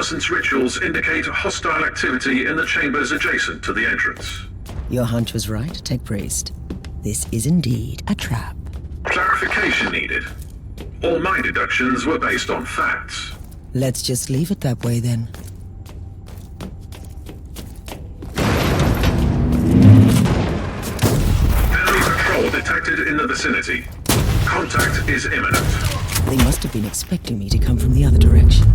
reconnaissance rituals indicate hostile activity in the chambers adjacent to the entrance. Your hunch was right, Tech Priest. This is indeed a trap. Clarification needed. All my deductions were based on facts. Let's just leave it that way then. Enemy patrol detected in the vicinity. Contact is imminent. They must have been expecting me to come from the other direction.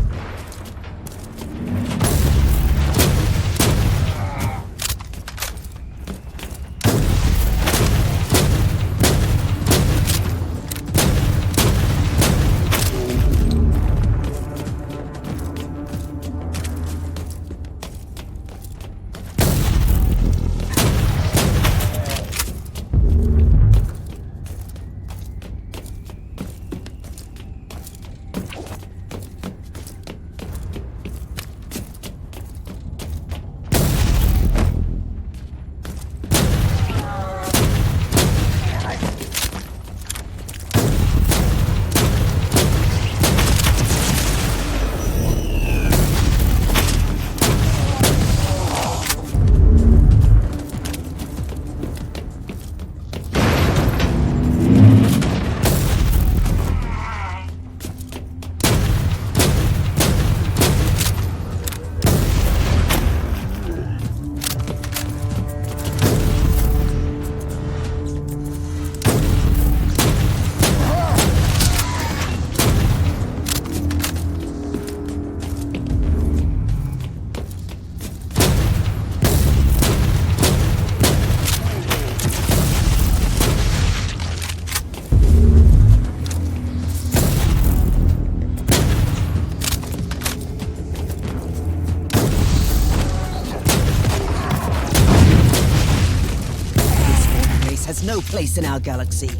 No place in our galaxy.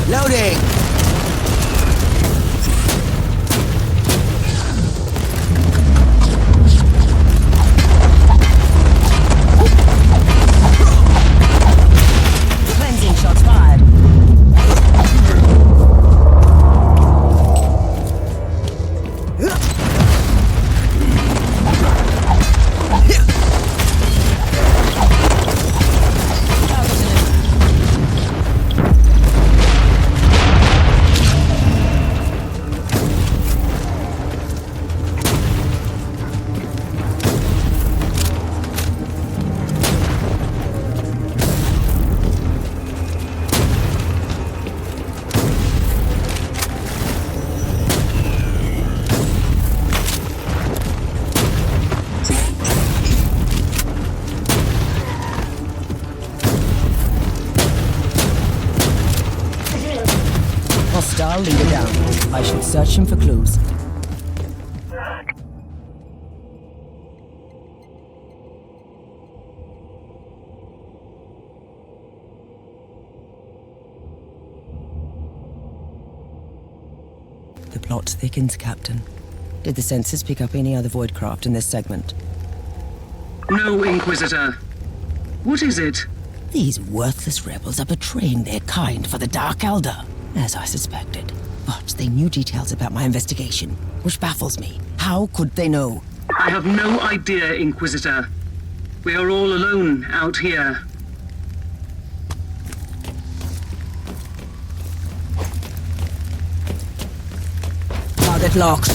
Loading! Hostile leader down. I should search him for clues. The plot thickens, Captain. Did the sensors pick up any other void craft in this segment? No, Inquisitor. What is it? These worthless rebels are betraying their kind for the Dark Elder, as I suspected. But they knew details about my investigation, which baffles me. How could they know? I have no idea, Inquisitor. We are all alone out here. Target locked.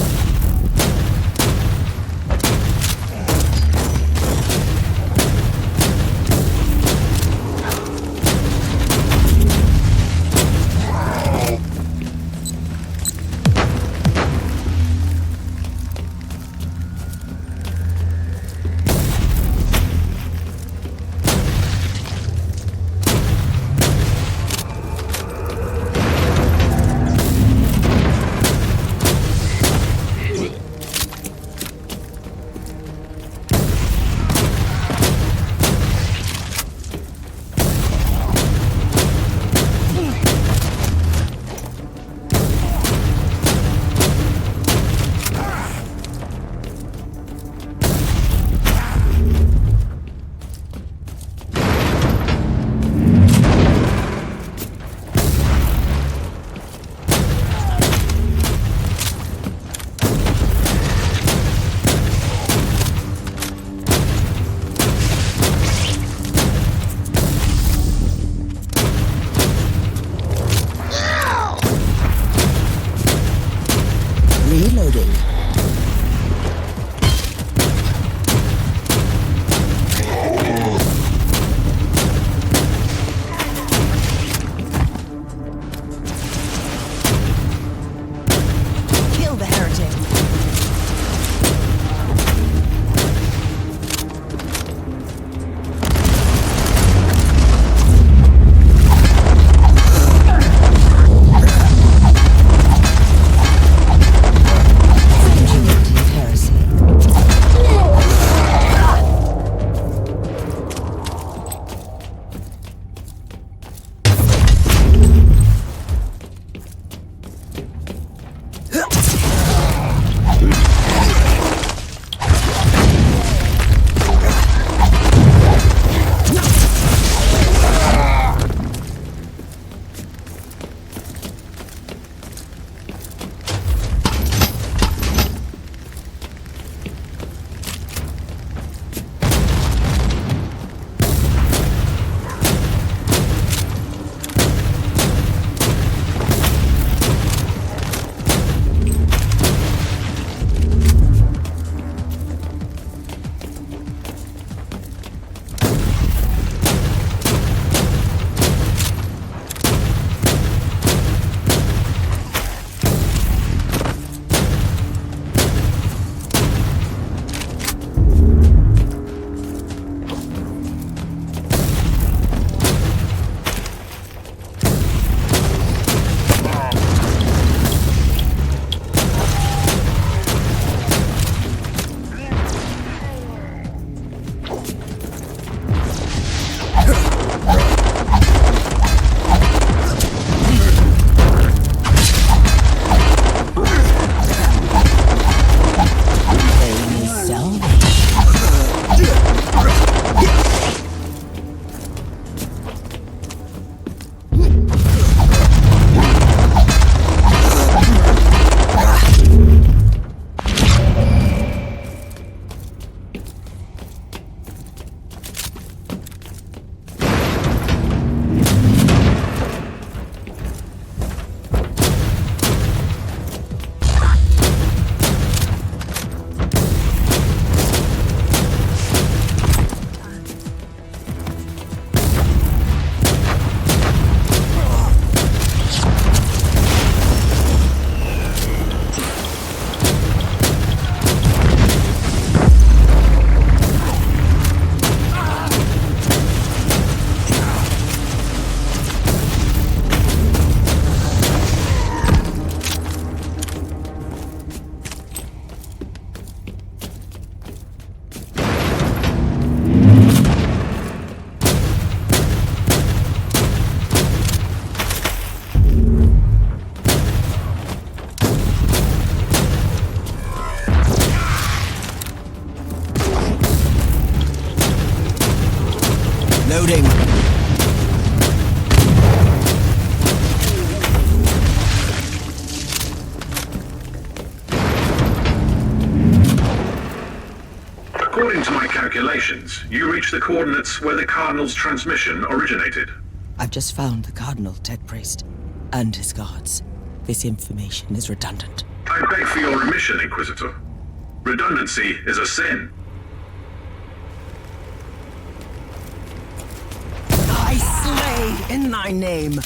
Loading. According to my calculations, you reached the coordinates where the Cardinal's transmission originated. I've just found the Cardinal Tech Priest and his guards. This information is redundant. I beg for your remission, Inquisitor. Redundancy is a sin. I slay in thy name.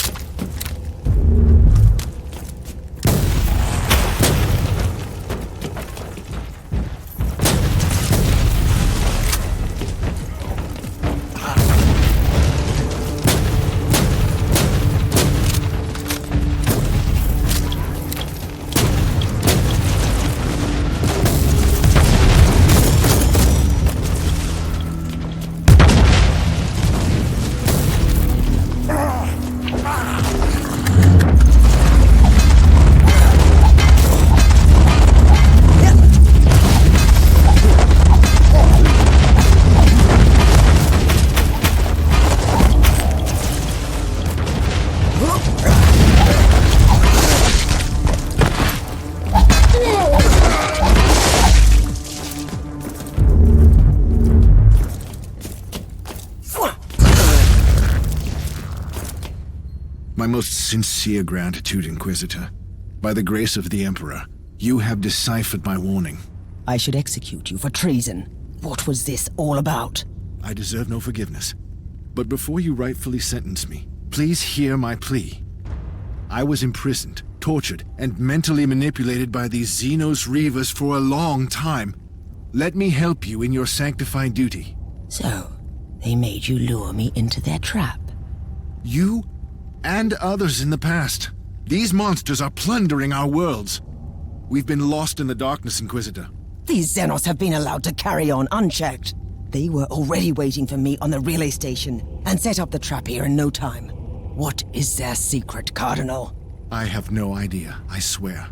My most sincere gratitude, Inquisitor. By the grace of the Emperor, you have deciphered my warning. I should execute you for treason. What was this all about? I deserve no forgiveness. But before you rightfully sentence me, please hear my plea. I was imprisoned, tortured, and mentally manipulated by these Xenos Reavers for a long time. Let me help you in your sanctifying duty. So, they made you lure me into their trap. You and others in the past. These monsters are plundering our worlds. We've been lost in the darkness, Inquisitor. These Xenos have been allowed to carry on unchecked. They were already waiting for me on the relay station and set up the trap here in no time. What is their secret, Cardinal? I have no idea, I swear.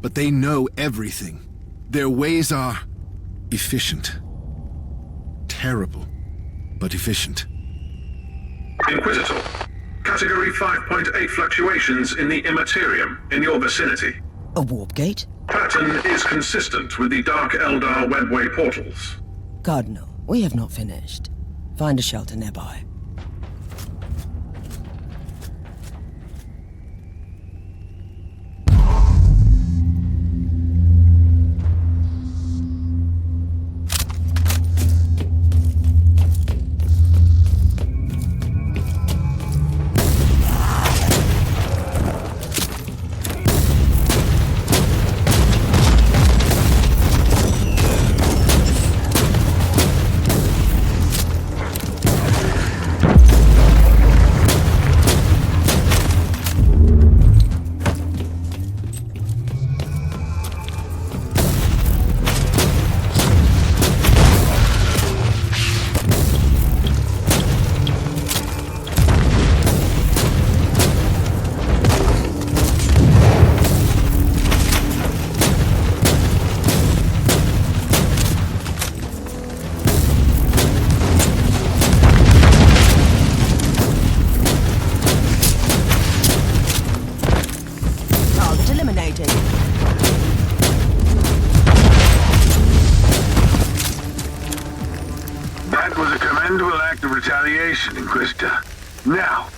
But they know everything. Their ways are efficient. Terrible, but efficient. Inquisitor, Category 5.8 fluctuations in the Immaterium in your vicinity. A warp gate? Pattern is consistent with the Dark Eldar webway portals. Cardinal, we have not finished. Find a shelter nearby. That was a commendable act of retaliation, Inquisitor. Now,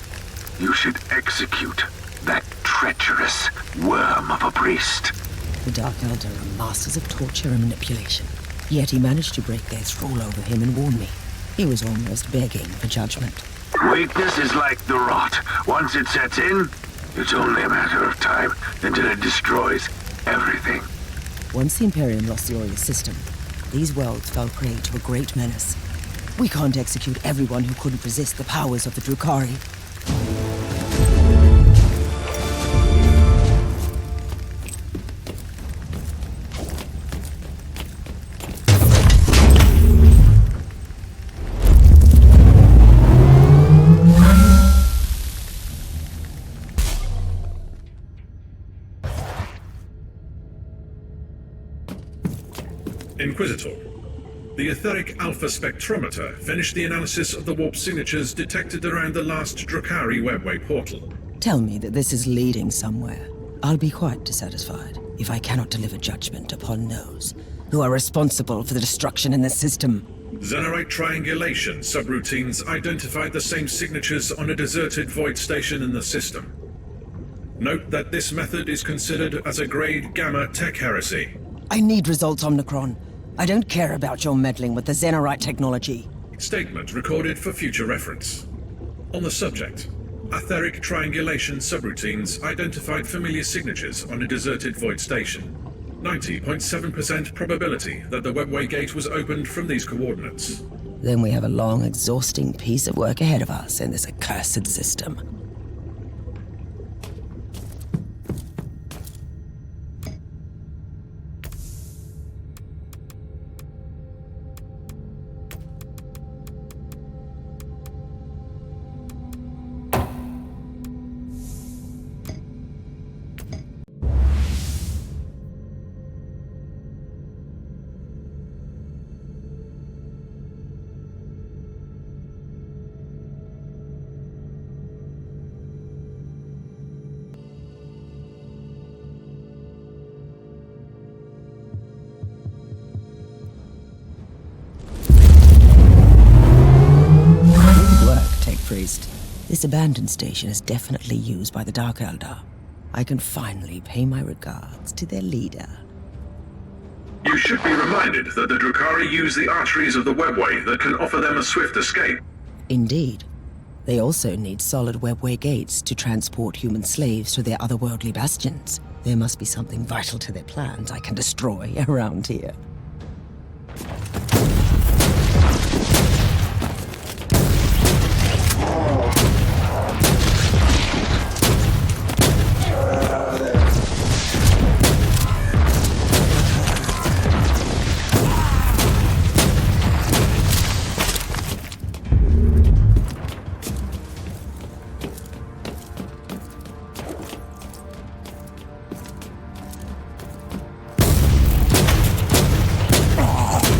you should execute that treacherous worm of a priest. The Dark Elder are masters of torture and manipulation. Yet he managed to break their rule over him and warn me. He was almost begging for judgment. Weakness is like the rot. Once it sets in, it's only a matter of time until it destroys everything. Once the Imperium lost the Aureus system, these worlds fell prey to a great menace. We can't execute everyone who couldn't resist the powers of the Drukhari. Inquisitor, The etheric alpha spectrometer finished the analysis of the warp signatures detected around the last Drukhari webway portal. Tell me that this is leading somewhere. I'll be quite dissatisfied if I cannot deliver judgment upon those who are responsible for the destruction in the system. Xenorite triangulation subroutines identified the same signatures on a deserted void station in the system. Note that this method is considered as a grade Gamma tech heresy. I need results, Omnicron. I don't care about your meddling with the Xenorite technology. Statement recorded for future reference. On the subject, etheric triangulation subroutines identified familiar signatures on a deserted void station. 90.7% probability that the webway gate was opened from these coordinates. Then we have a long, exhausting piece of work ahead of us in this accursed system. This abandoned station is definitely used by the Dark Eldar. I can finally pay my regards to their leader. You should be reminded that the Drukhari use the arteries of the webway that can offer them a swift escape. Indeed. They also need solid webway gates to transport human slaves to their otherworldly bastions. There must be something vital to their plans I can destroy around here.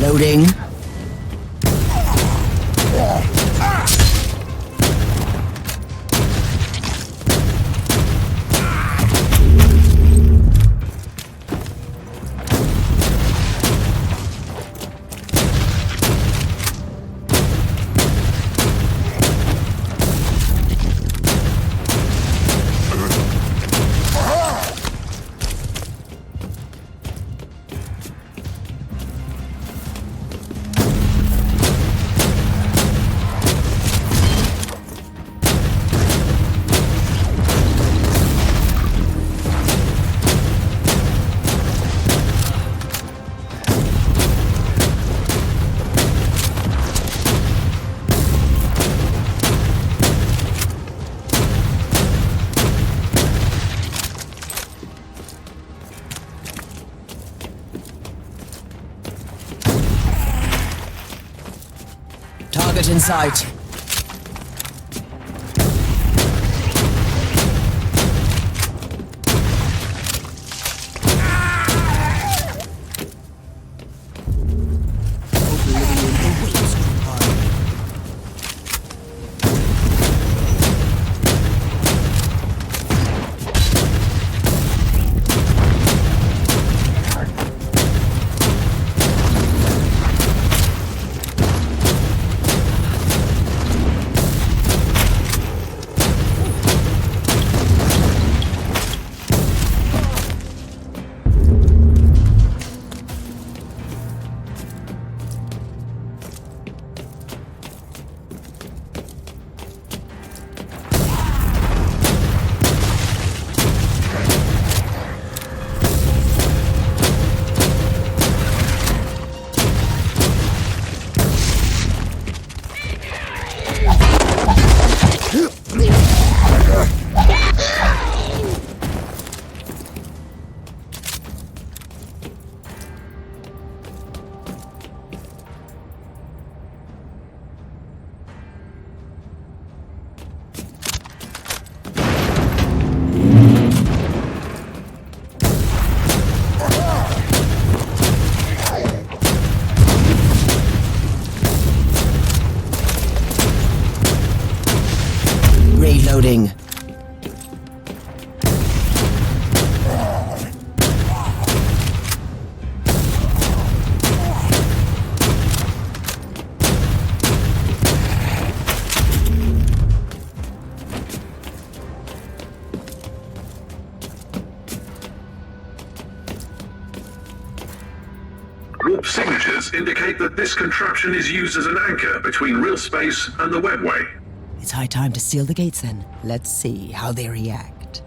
Loading. Target in sight. Loading. Warp signatures indicate that this contraption is used as an anchor between real space and the webway. It's high time to seal the gates then. Let's see how they react.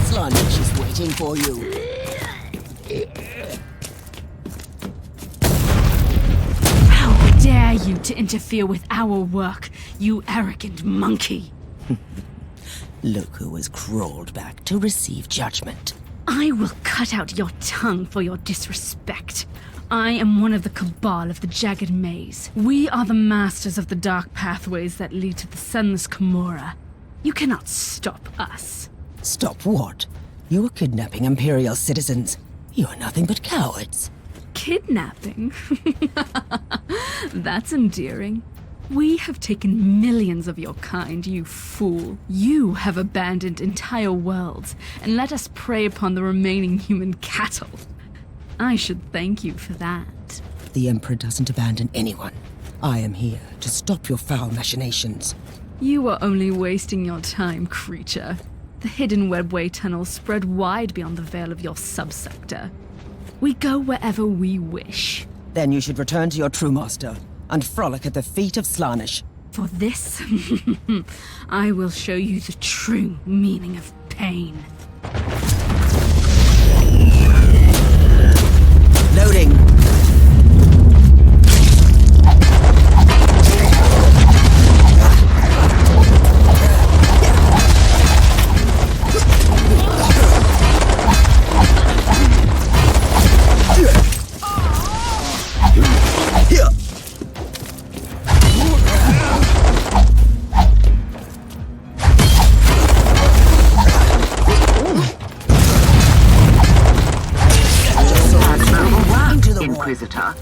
Slaanesh is waiting for you. Dare you to interfere with our work, you arrogant monkey? Look who has crawled back to receive judgment. I will cut out your tongue for your disrespect. I am one of the cabal of the Jagged Maze. We are the masters of the dark pathways that lead to the Sunless Camorra. You cannot stop us. Stop what? You are kidnapping Imperial citizens. You are nothing but cowards. Kidnapping? That's endearing. We have taken millions of your kind, you fool. You have abandoned entire worlds and let us prey upon the remaining human cattle. I should thank you for that. The Emperor doesn't abandon anyone. I am here to stop your foul machinations. You are only wasting your time, creature. The hidden webway tunnels spread wide beyond the veil of your subsector. We go wherever we wish. Then you should return to your true master and frolic at the feet of Slaanesh. For this, I will show you the true meaning of pain. Loading. Inquisitor,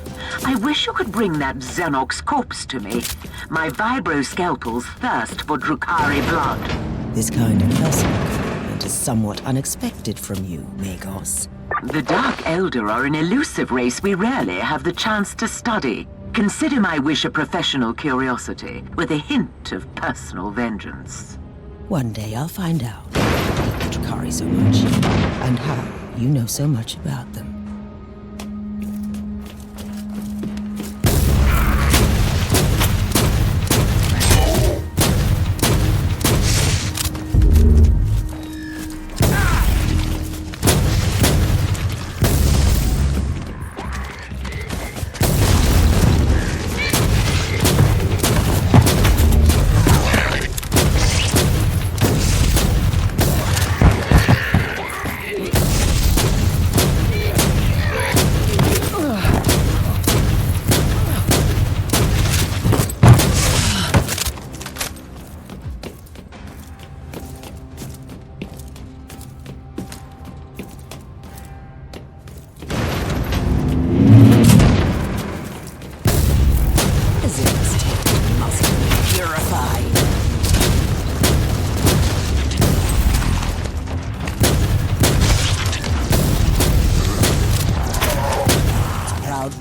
I wish you could bring that Xenok's corpse to me. My vibro-scalpels thirst for Drukhari blood. This kind of harassment is somewhat unexpected from you, Magos. The Dark Elder are an elusive race we rarely have the chance to study. Consider my wish a professional curiosity, with a hint of personal vengeance. One day I'll find out why you hate the Drukhari so much, and how you know so much about them.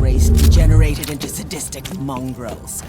Race degenerated into sadistic mongrels.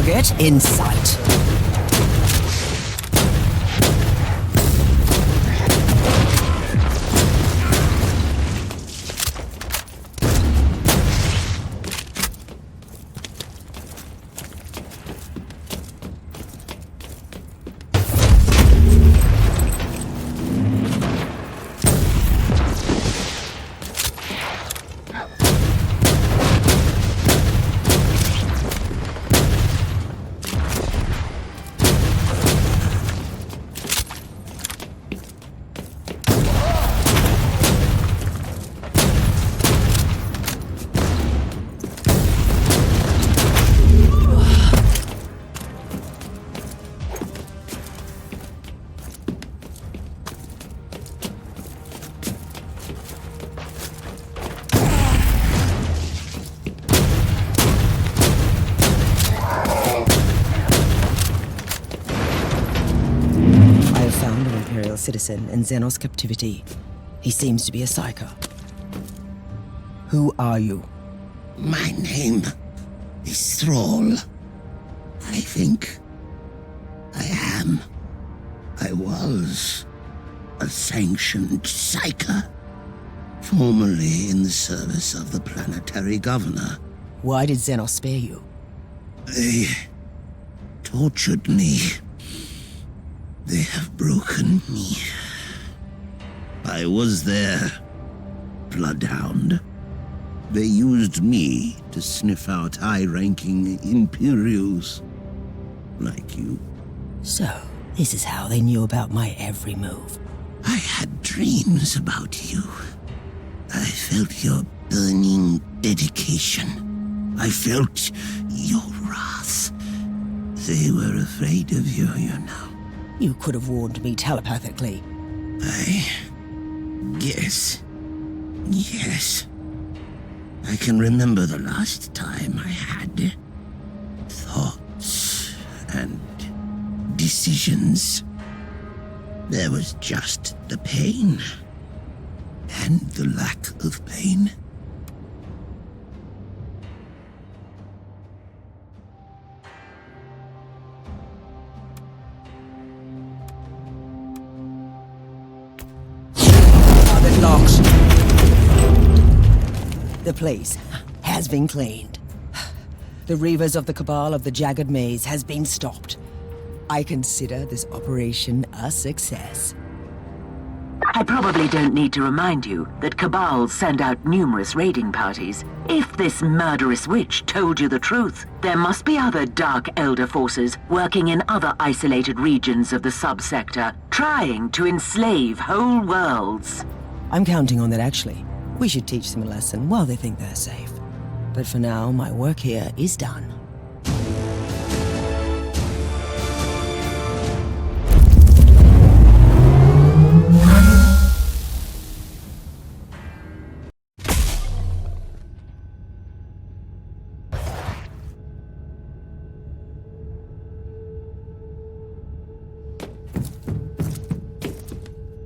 Target in sight. Citizen in Xenos captivity. He seems to be a psycho. Who are you? My name is Thrall. I think I am. I was a sanctioned psyker, formerly in the service of the planetary governor. Why did Xenos spare you? They tortured me. They have broken me. I was their bloodhound. They used me to sniff out high-ranking Imperials like you. So, this is how they knew about my every move. I had dreams about you. I felt your burning dedication. I felt your wrath. They were afraid of you, you know. You could have warned me telepathically. Yes. I can remember the last time I had thoughts and decisions. There was just the pain and the lack of pain. Locked. The place has been cleaned. The Reavers of the Cabal of the Jagged Maze has been stopped. I consider this operation a success. I probably don't need to remind you that Cabals send out numerous raiding parties. If this murderous witch told you the truth, there must be other Dark Elder forces working in other isolated regions of the subsector, trying to enslave whole worlds. I'm counting on that, actually. We should teach them a lesson while they think they're safe. But for now, my work here is done.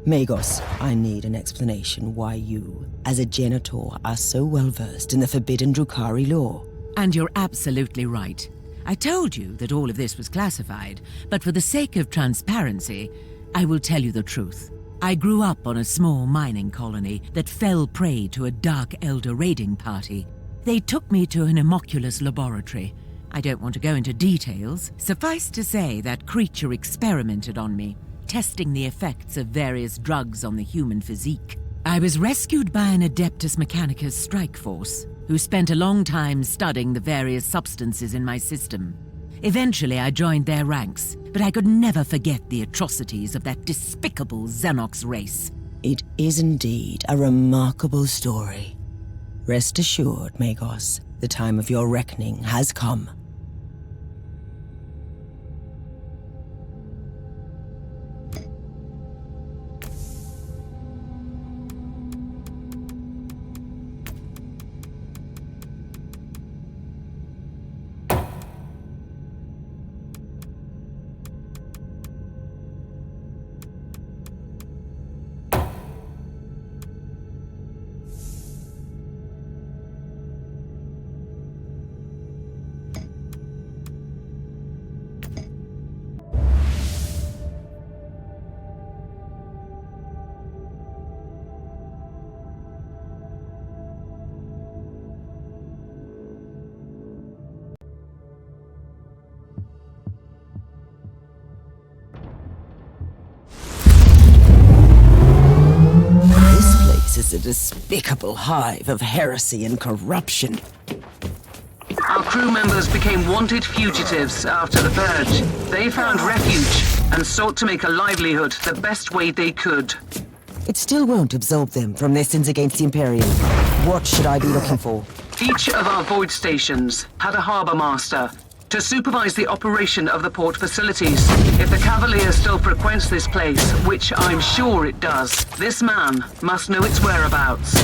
Magos, I need an explanation why you, as a janitor, are so well versed in the forbidden Drukhari law. And you're absolutely right. I told you that all of this was classified, but for the sake of transparency, I will tell you the truth. I grew up on a small mining colony that fell prey to a Dark Elder raiding party. They took me to an homunculus laboratory. I don't want to go into details. Suffice to say that creature experimented on me, testing the effects of various drugs on the human physique. I was rescued by an Adeptus Mechanicus strike force, who spent a long time studying the various substances in my system. Eventually I joined their ranks, but I could never forget the atrocities of that despicable Xenox race. It is indeed a remarkable story. Rest assured, Magos, the time of your reckoning has come. a despicable hive of heresy and corruption. Our crew members became wanted fugitives after the purge. They found refuge and sought to make a livelihood the best way they could. It still won't absolve them from their sins against the Imperium. What should I be looking for? Each of our void stations had a harbor master to supervise the operation of the port facilities. If the Cavalier still frequents this place, which I'm sure it does, this man must know its whereabouts.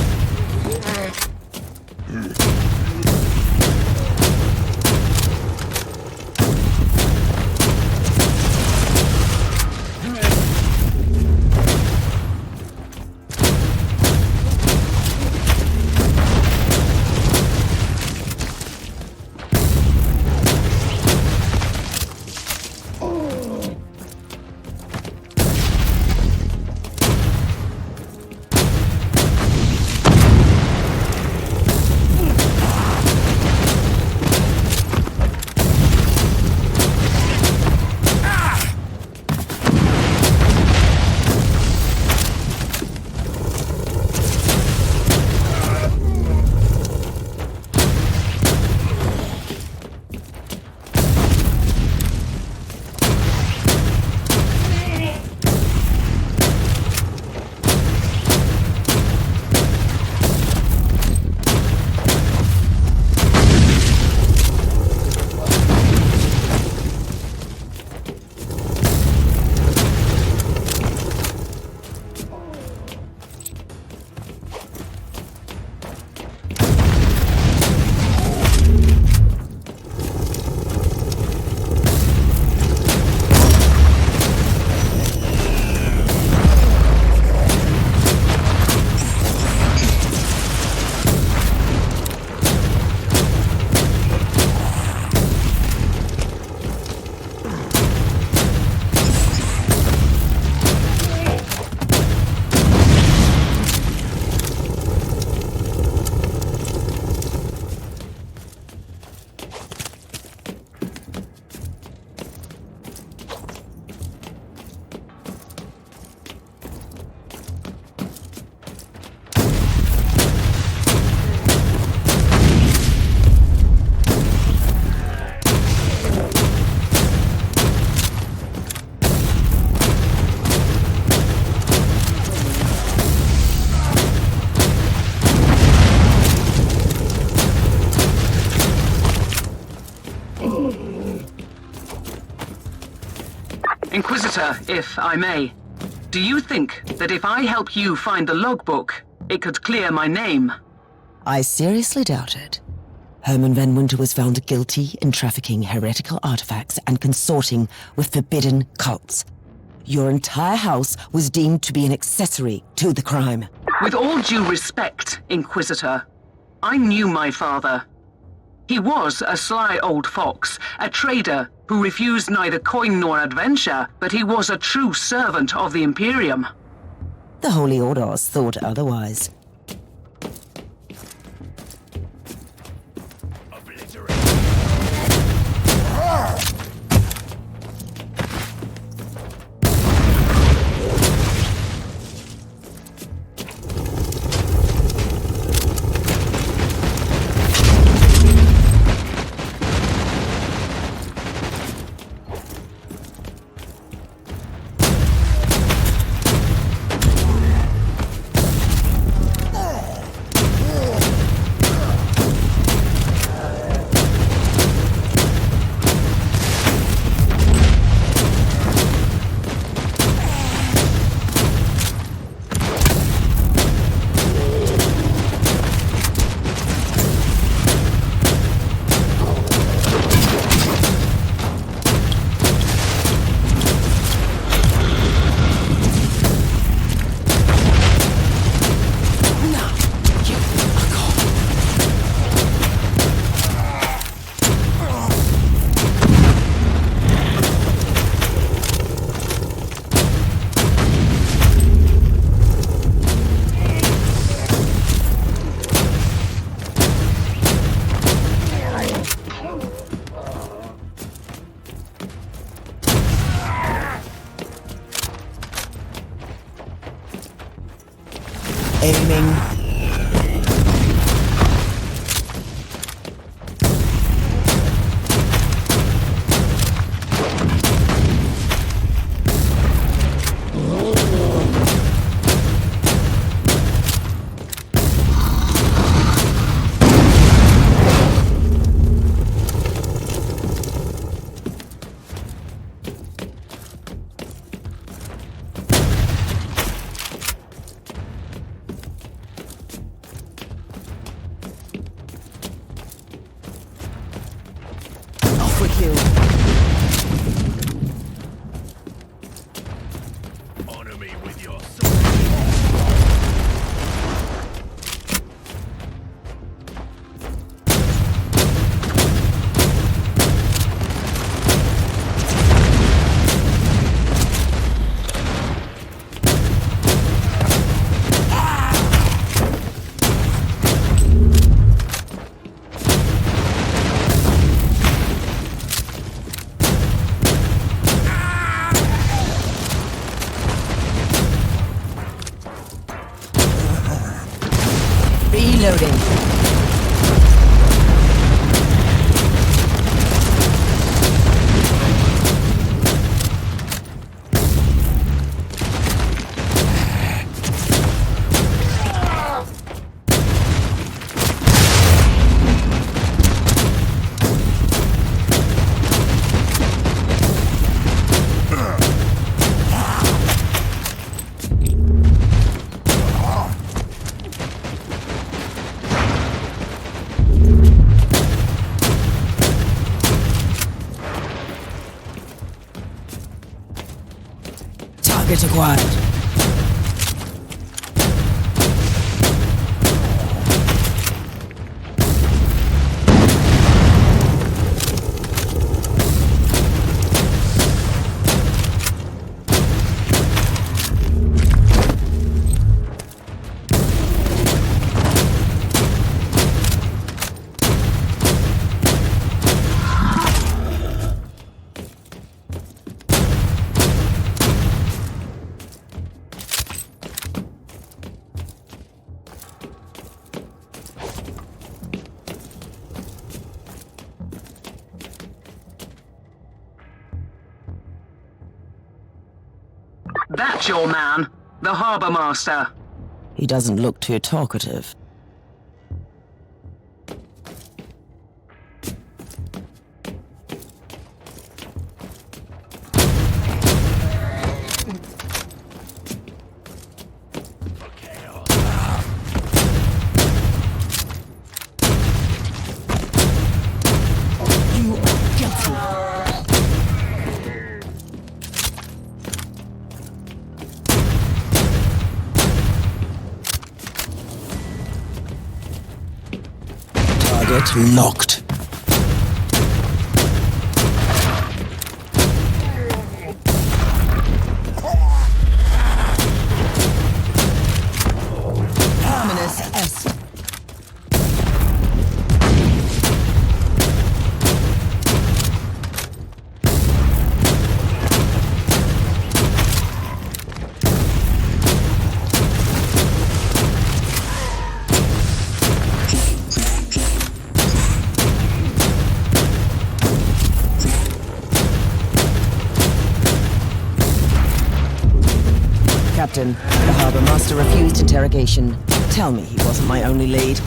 Inquisitor, if I may, do you think that if I help you find the logbook, it could clear my name? I seriously doubt it. Herman Van Winter was found guilty in trafficking heretical artifacts and consorting with forbidden cults. Your entire house was deemed to be an accessory to the crime. With all due respect, Inquisitor, I knew my father. He was a sly old fox, a trader who refused neither coin nor adventure, but he was a true servant of the Imperium. The Holy Orders thought otherwise. Aiming. With you. Honor me with your Reloading. Target acquired. That's your man, the Harbour Master. He doesn't look too talkative. Target locked. Menace S. Captain, the Harbour Master refused interrogation. Tell me he wasn't my only lead.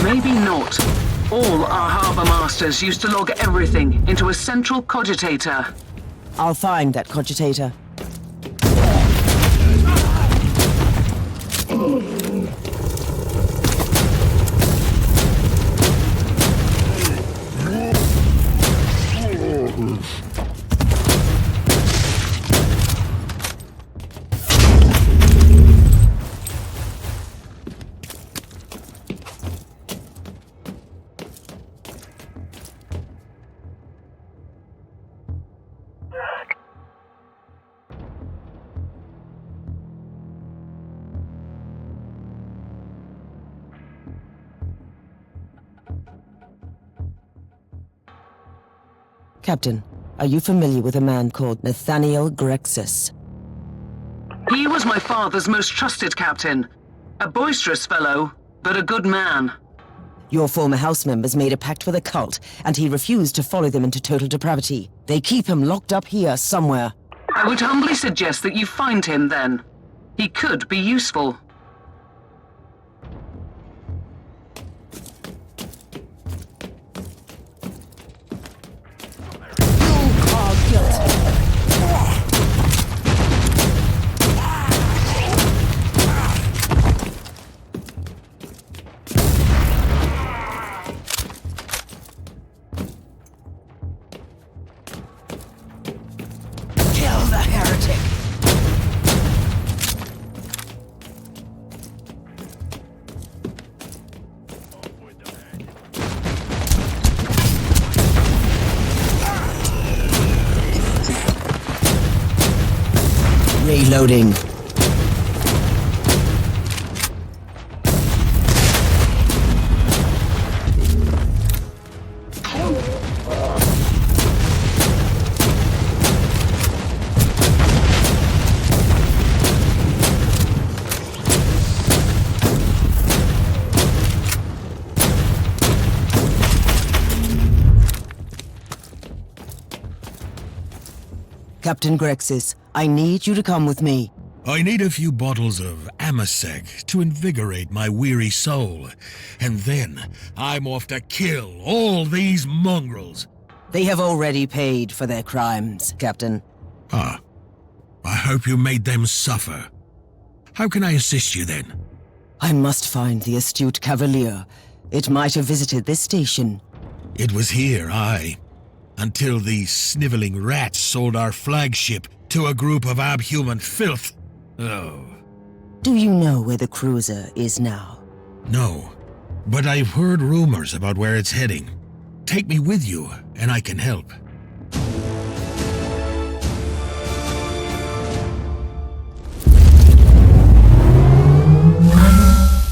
Maybe not. All our Harbour Masters used to log everything into a central cogitator. I'll find that cogitator. Captain, are you familiar with a man called Nathaniel Grexus? He was my father's most trusted captain. A boisterous fellow, but a good man. Your former house members made a pact with a cult, and he refused to follow them into total depravity. They keep him locked up here somewhere. I would humbly suggest that you find him then. He could be useful. Reloading. Captain Grexis, I need you to come with me. I need a few bottles of Amasec to invigorate my weary soul. And then I'm off to kill all these mongrels. They have already paid for their crimes, Captain. Ah. I hope you made them suffer. How can I assist you then? I must find the astute Cavalier. It might have visited this station. It was here, aye. Until these sniveling rats sold our flagship to a group of abhuman filth. Oh. Do you know where the cruiser is now? No, but I've heard rumors about where it's heading. Take me with you, and I can help.